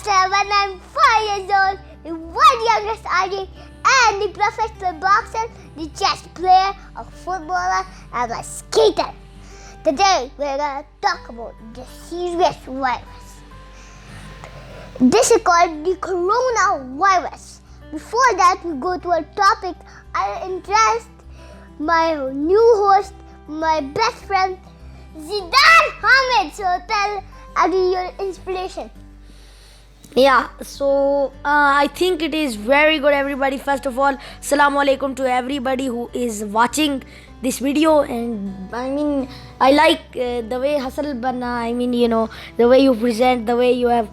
7 and 5 years old, the one youngest RJ, and the professional boxer, the chess player, a footballer, and a skater. Today, we're going to talk about the serious virus. This is called the coronavirus. Before that, we go to a topic. I'll introduce my new host, my best friend, Zidane Hamid. So tell Adi your inspiration. Yeah, so I think it is very good, everybody. First of all, Assalamu alaikum to everybody who is watching this video. And I mean, I like the way Hassan Banna, the way you present, the way you have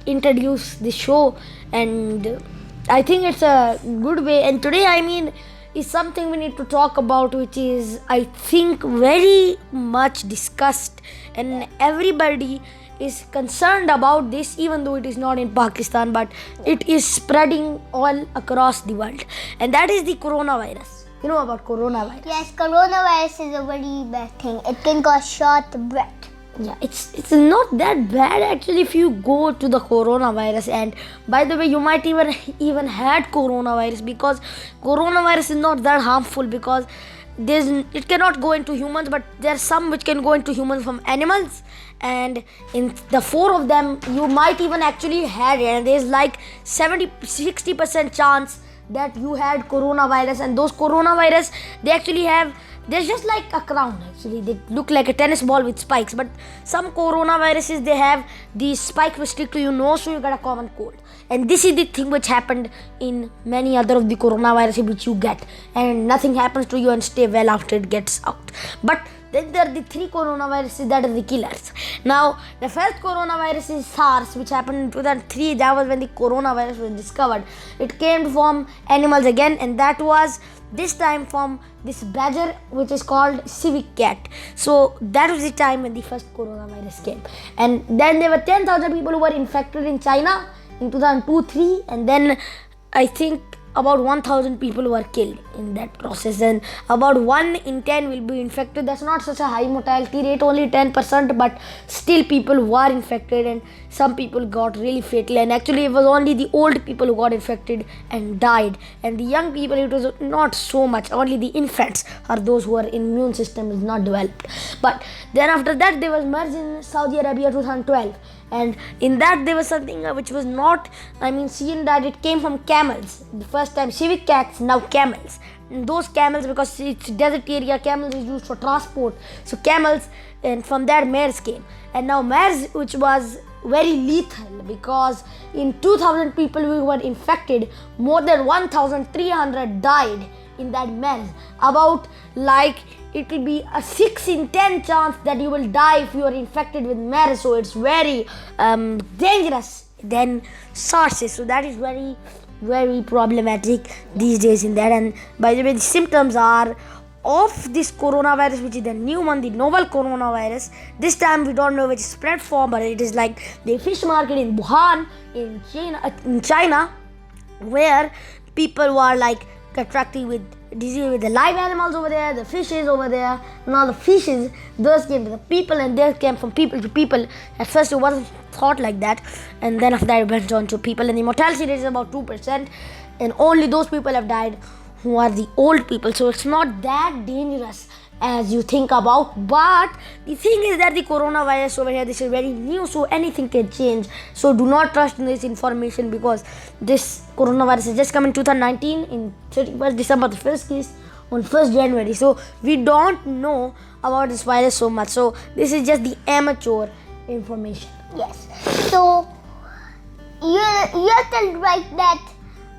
introduced the show, and I think it's a good way. And today, is something we need to talk about, which is, I think, very much discussed, and everybody is concerned about this, even though it is not in Pakistan, but it is spreading all across the world, and that is the coronavirus. You know about coronavirus? Yes, coronavirus is a very bad thing. It can cause short breath. Yeah, it's not that bad actually if you go to the coronavirus. And by the way, you might even had coronavirus, because coronavirus is not that harmful, because it cannot go into humans, but there's some which can go into humans from animals, and in the 4 of them you might even actually had it, and there's like 60% chance that you had coronavirus. And those coronavirus, they're just like a crown actually. They look like a tennis ball with spikes, but some coronaviruses, they have the spike which stick to your nose, so you get a common cold. And this is the thing which happened in many other of the coronaviruses which you get, and nothing happens to you and stay well after it gets out. But then there are the 3 coronaviruses that are the killers. Now, the first coronavirus is SARS, which happened in 2003. That was when the coronavirus was discovered. It came from animals again, and that was this time from this badger, which is called civet cat. So that was the time when the first coronavirus came. And then there were 10,000 people who were infected in China in 2002-03, and then I think about 1,000 people were killed in that process, and about 1 in 10 will be infected. That's not such a high mortality rate, only 10%, but still people were infected, and some people got really fatal. And actually it was only the old people who got infected and died, and the young people, it was not so much. Only the infants are those who are immune system is not developed. But then after that, there was MERS in Saudi Arabia 2012, and in that there was something which was not seen, that it came from camels. The first time civet cats, now camels. And those camels, because it's desert area, camels is used for transport, so camels, and from that MERS came. And now MERS, which was very lethal, because in 2,000 people who were infected, more than 1,300 died in that MERS. About it will be a 6 in 10 chance that you will die if you are infected with MERS. So it's very dangerous than SARS. So that is very, very problematic these days in that. And by the way, the symptoms are of this coronavirus, which is the new one, the novel coronavirus. This time we don't know which spread form, but it is like the fish market in Wuhan in China, where people were like contracting with disease with the live animals over there, the fishes over there, and all the fishes, those came to the people, and they came from people to people. At first it wasn't thought like that, and then after that it went on to people, and the mortality rate is about 2%, and only those people have died who are the old people. So it's not that dangerous as you think about. But the thing is that the coronavirus over here, this is very new, so anything can change. So do not trust in this information, because this coronavirus has just come in 2019 in 31st December, the first case on 1st January. So we don't know about this virus so much. So this is just the amateur information. Yes. So you have to write that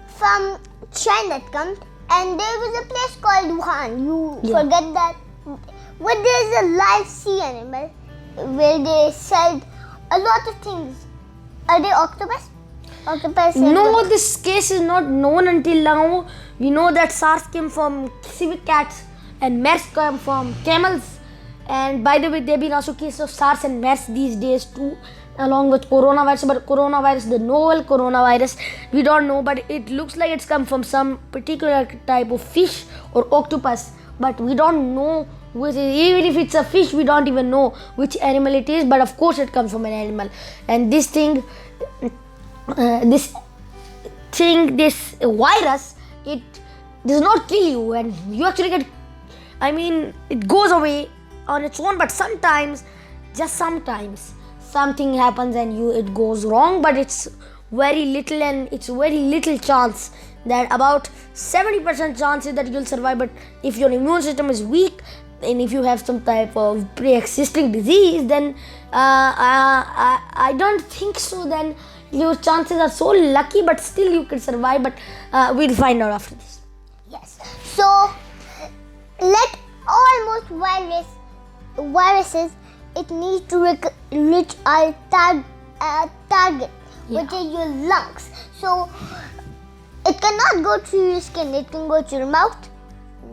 from China it comes, and there was a place called Wuhan. You forget that. Where there is a live sea animal, where they sell a lot of things. Are they octopus? No, this case is not known until now. We know that SARS came from civet cats and MERS came from camels. And by the way, there have been also cases of SARS and MERS these days too, along with coronavirus. But coronavirus, the novel coronavirus, we don't know, but it looks like it's come from some particular type of fish or octopus. But we don't know which, even if it's a fish, we don't even know which animal it is. But of course it comes from an animal. And this thing this thing, this virus, it does not kill you, and you actually get, I mean, it goes away on its own. But sometimes, just sometimes, something happens and it goes wrong. But it's very little, and it's very little chance that about 70% chances that you'll survive. But if your immune system is weak, and if you have some type of pre-existing disease, then I don't think so. Then your chances are so lucky, but still you can survive. But we'll find out after this. Yes. So like almost viruses, it needs to reach our target, which is your lungs. So it cannot go through your skin. It can go to your mouth,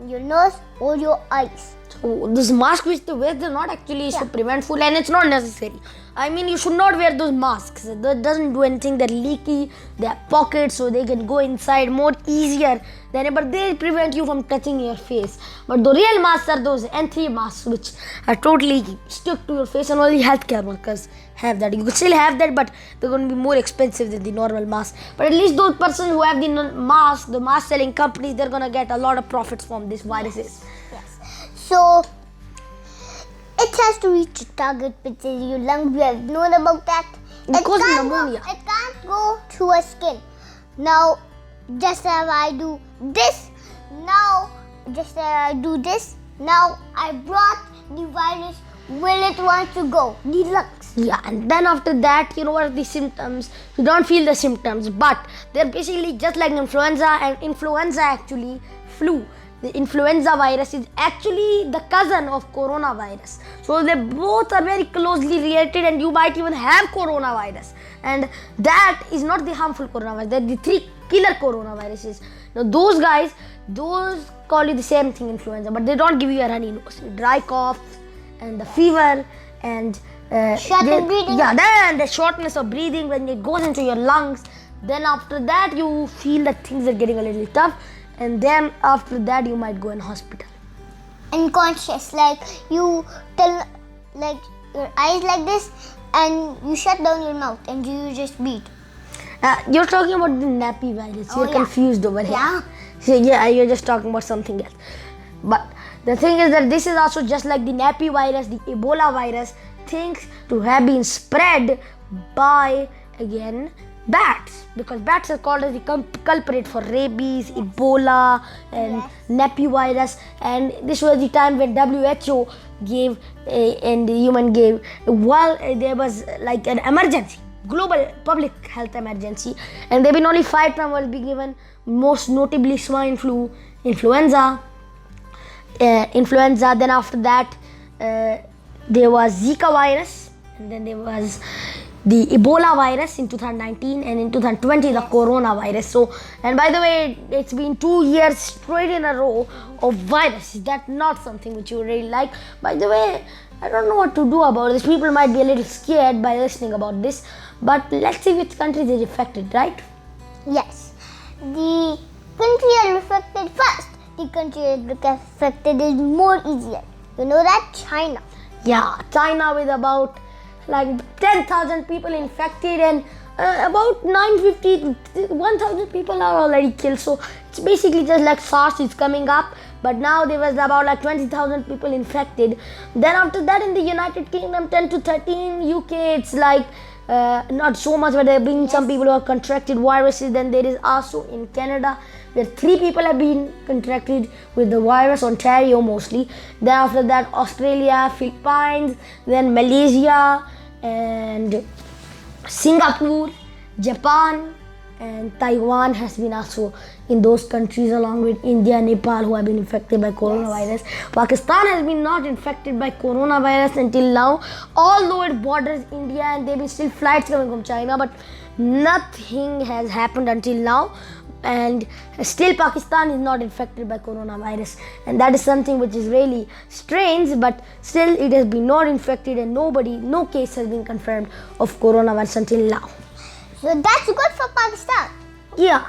your nose, or your eyes. So this mask which they wear, they're not actually to prevent flu, and it's not necessary. I mean, you should not wear those masks. That doesn't do anything. They're leaky. They have pockets, so they can go inside more easier than ever. They prevent you from touching your face. But the real masks are those N3 masks, which are totally stuck to your face, and only healthcare workers have that. You can still have that, but they're going to be more expensive than the normal mask. But at least those persons who have the mask selling companies, they're going to get a lot of profits from these viruses. Yes. So it has to reach a target, which is your lung. We have known about that. It causes pneumonia. It can't go through our skin. Now, just as I do this, now just as I do this, now I brought the virus where it wants to go, the lungs. Yeah, and then after that, you know what are the symptoms? You don't feel the symptoms, but they're basically just like influenza, and influenza actually flu. The influenza virus is actually the cousin of coronavirus. So they both are very closely related, and you might even have coronavirus. And that is not the harmful coronavirus. They're the 3 killer coronaviruses. Now those guys, those call you the same thing, influenza, but they don't give you a runny nose, dry cough, and the fever, and shortness breathing. Yeah, then the shortness of breathing when it goes into your lungs. Then after that, you feel that things are getting a little tough. And then after that, you might go in hospital. Unconscious, like you tell, like your eyes like this, and you shut down your mouth and you just breathe. You're talking about the nappy virus. You're confused over here. Yeah. So yeah, you're just talking about something else. But the thing is that this is also just like the nappy virus, the Ebola virus, things to have been spread by, again, bats, because bats are called as the culprit for rabies, Ebola, and nappy virus. And this was the time when WHO gave and the human gave, while there was like an emergency, global public health emergency, and there have been only 5 times will be given, most notably swine flu, influenza. Then after that there was Zika virus, and then there was the Ebola virus in 2019, and in 2020 the coronavirus. So, and by the way, it's been 2 years straight in a row of viruses. That's not something which you really like. By the way, I don't know what to do about this. People might be a little scared by listening about this, but let's see which countries are affected, right? Yes. The country are affected first. The country affected is more easier. You know that? China. Yeah, China with about like 10,000 people infected, and about 1,000 people are already killed. So it's basically just like SARS is coming up, but now there was about like 20,000 people infected. Then after that, in the United Kingdom, 10 to 13, UK, it's like not so much, but there have been some people who have contracted viruses. Then there is also in Canada, where 3 people have been contracted with the virus, Ontario mostly. Then after that, Australia, Philippines, then Malaysia, and Singapore, Japan, and Taiwan has been also in those countries, along with India and Nepal, who have been infected by coronavirus. Pakistan has been not infected by coronavirus until now, although it borders India, and there have been still flights coming from China, but nothing has happened until now. And still Pakistan is not infected by coronavirus, and that is something which is really strange, but still it has been not infected, and no case has been confirmed of coronavirus until now. So that's good for Pakistan. Yeah,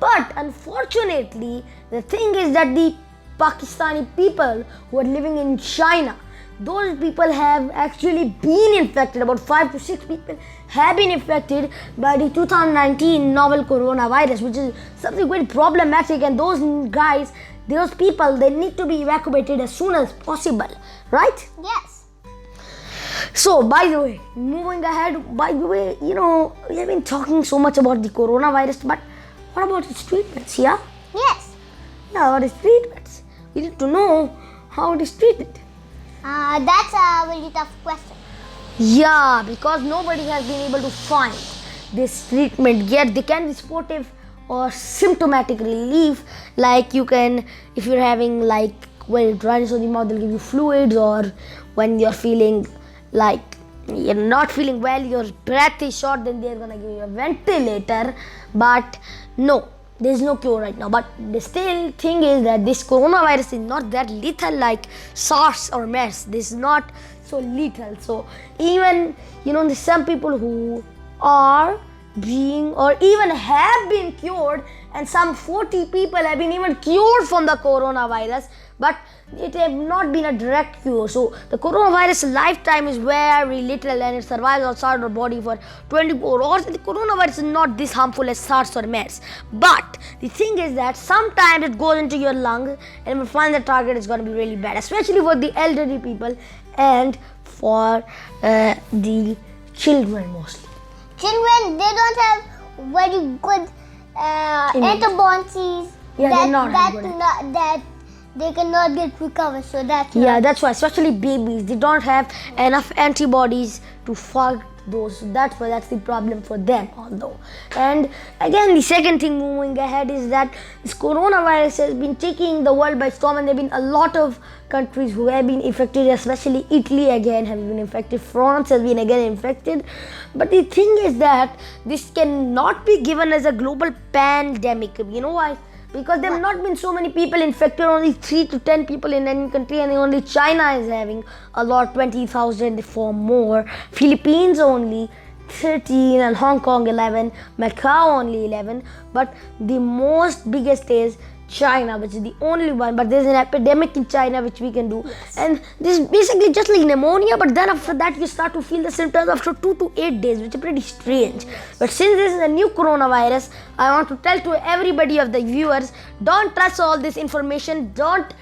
but unfortunately the thing is that the Pakistani people who are living in China, those people have actually been infected. About 5 to 6 people have been infected by the 2019 novel coronavirus, which is something very problematic. And those guys, those people, they need to be evacuated as soon as possible, right? Yes. So, by the way, moving ahead, by the way, we have been talking so much about the coronavirus, but what about its treatments, yeah? Yes. Yeah, what is treatments? We need to know how it is treated. That's a really tough question. Yeah, because nobody has been able to find this treatment yet. They can be supportive or symptomatic relief, like you can, if you're having like when it runs on the mouth, they'll give you fluids, or when you're feeling like you're not feeling well, your breath is short, then they're gonna give you a ventilator. But no, there's no cure right now. But the still thing is that this coronavirus is not that lethal like SARS or MERS. This is not so lethal. So even there's some people who are being or even have been cured, and some 40 people have been even cured from the coronavirus, but it have not been a direct cure. So the coronavirus lifetime is very little, and it survives outside our body for 24 hours. The coronavirus is not this harmful as SARS or MERS, but the thing is that sometimes it goes into your lungs, and when you find the target, it's going to be really bad, especially for the elderly people and for the children mostly. Children, they don't have very good antibodies. Yeah, they're not that they cannot get recovered. So that's yeah, that's why, especially babies, they don't have enough antibodies to fight those. So that's why that's the problem for them. Although, and again, the second thing moving ahead is that this coronavirus has been taking the world by storm, and there have been a lot of countries who have been infected, especially Italy again have been infected, France has been again infected. But the thing is that this cannot be given as a global pandemic. You know why? Because there have not been so many people infected, only 3 to 10 people in any country, and only China is having a lot, 20,000 for more. Philippines only 13, and Hong Kong 11, Macau only 11. But the most biggest is China, which is the only one. But there's an epidemic in China which we can do, and this is basically just like pneumonia, but then after that you start to feel the symptoms after 2 to 8 days, which is pretty strange. But since this is a new coronavirus, I want to tell to everybody of the viewers, don't trust all this information. Don't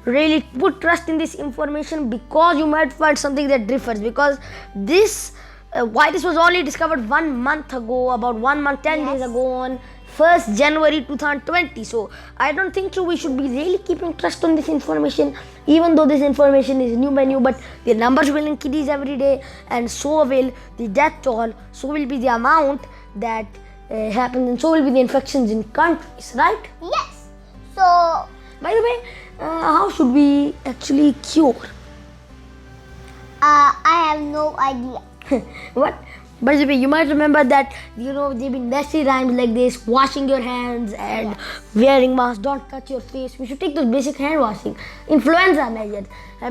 really put trust in this information, because you might find something that differs, because this virus was only discovered 1 month ago, about 1 month 10 days ago, on 1st January 2020. So I don't think so we should be really keeping trust on this information, even though this information is new by new. But the numbers will increase every day, and so will the death toll, so will be the amount that happens, and so will be the infections in countries, right? Yes. So, by the way, how should we actually cure? I have no idea. What? By the way, you might remember that there've been nasty rhymes like this: washing your hands and wearing masks, don't touch your face. We should take those basic hand washing. Influenza measures.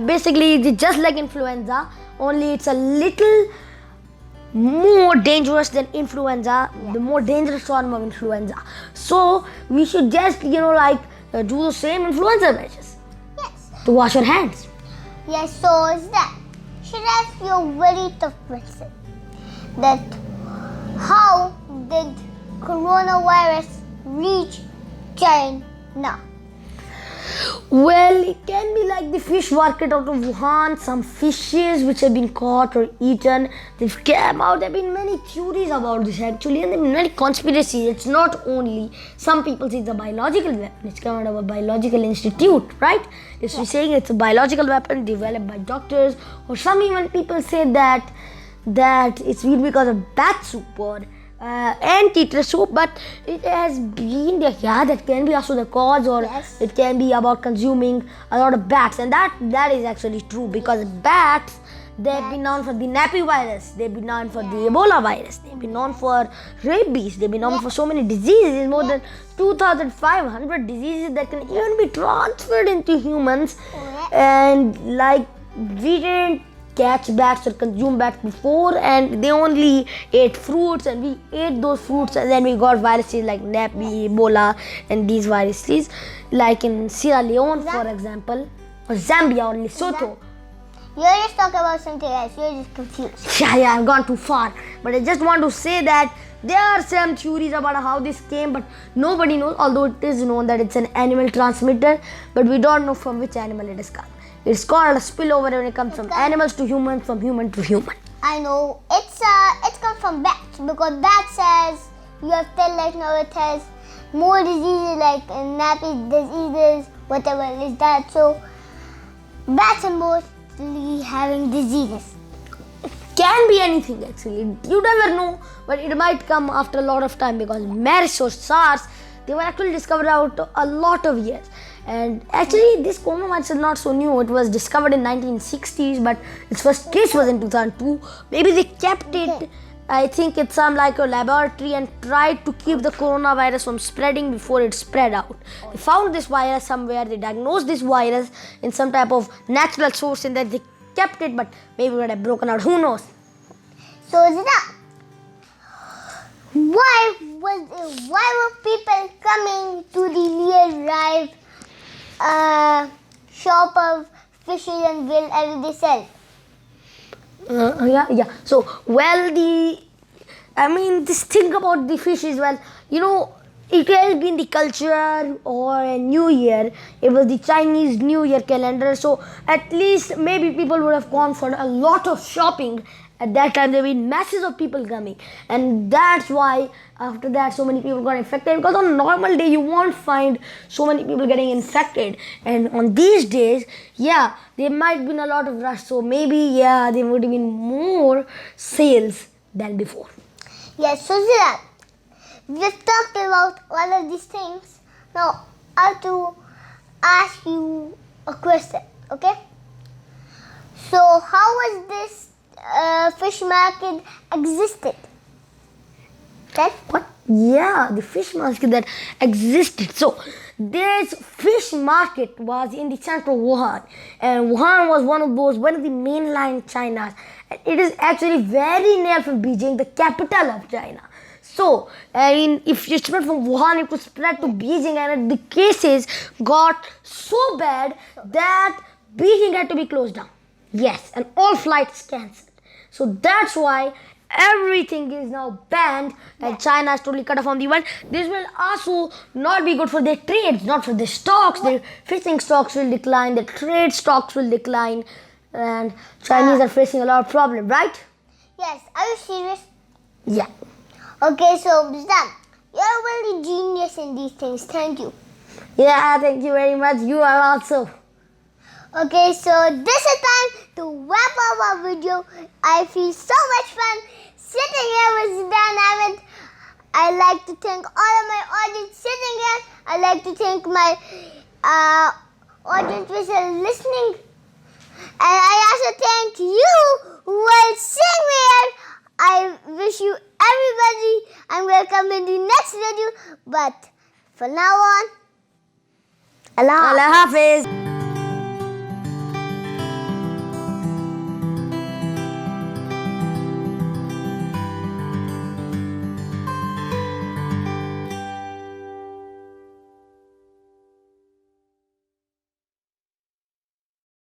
Basically, it's just like influenza, only it's a little more dangerous than influenza, the more dangerous form of influenza. So we should just do the same influenza measures. Yes. To wash your hands. Yes. So is that? Should I ask you a very tough question? That how did coronavirus reach China? Well, it can be like the fish market out of Wuhan, some fishes which have been caught or eaten, they've come out. There have been many theories about this actually, and there have been many conspiracies. It's not only, some people say it's a biological weapon, it's come out of a biological institute, right? It's saying it's a biological weapon developed by doctors, or some even people say that it's been because of bat soup or anteater soup, but it has been that can be also the cause, or it can be about consuming a lot of bats, and that is actually true, because bats, they've been known for the nappy virus, they've been known for the Ebola virus, they've been known for rabies, they've been known for so many diseases, more than 2,500 diseases that can even be transferred into humans. And we didn't catch bats or consume bats before, and they only ate fruits, and we ate those fruits, and then we got viruses like nappy, Ebola, and these viruses, like in Sierra Leone, for example, or Zambia or Lesotho. You're just talking about something else. You're just confused. Yeah, I've gone too far. But I just want to say that there are some theories about how this came, but nobody knows, although it is known that it's an animal transmitter, but we don't know from which animal it is come. It's called a spillover when it comes from animals to humans, from human to human. I know. It's come from bats because bat says you have 10 like now it has more diseases like nappy diseases, whatever is that. So bats are mostly having diseases. Can be anything actually. You never know, but it might come after a lot of time because MERS or SARS, they were actually discovered out a lot of years. And actually, this coronavirus is not so new. It was discovered in 1960s, but its first case was in 2002. Maybe they kept it. I think it's some like a laboratory and tried to keep the coronavirus from spreading before it spread out. They found this virus somewhere. They diagnosed this virus in some type of natural source, and that they kept it, but maybe it would have broken out. Who knows? So Zidane, why were people coming to the nearby shop of fishes and wherever they sell? Yeah. So, this thing about the fish is, it has been the culture or a New Year. It was the Chinese New Year calendar. So, at least maybe people would have gone for a lot of shopping. At that time, there were masses of people coming. And that's why, after that, so many people got infected. Because on a normal day, you won't find so many people getting infected. And on these days, there might have been a lot of rush. So maybe, there would have been more sales than before. Yes, so Zidane, we've talked about all of these things. Now, I have to ask you a question, okay? So, how was this fish market existed? Right? What? Yeah, the fish market that existed. So, this fish market was in the central Wuhan, and Wuhan was one of the mainland China's. It is actually very near from Beijing, the capital of China. So, if you spread from Wuhan, it would spread to Beijing, and the cases got so bad that Beijing had to be closed down. Yes, and all flights cancelled. So that's why everything is now banned, and China is totally cut off from the world. This will also not be good for their trades, not for their stocks. Their fishing stocks will decline, their trade stocks will decline, and Chinese are facing a lot of problems, right? Yes. Are you serious? Yeah. Okay, so Zidane, you're really genius in these things. Thank you. Yeah, thank you very much. You are also. Okay, so this is time to wrap up our video. I feel so much fun sitting here with Zidane Hamid. I like to thank all of my audience sitting here. I like to thank my audience which are listening. And I also thank you who are seeing me here. I wish you everybody I'm welcome in the next video. But for now on, Allah Allah Hafiz.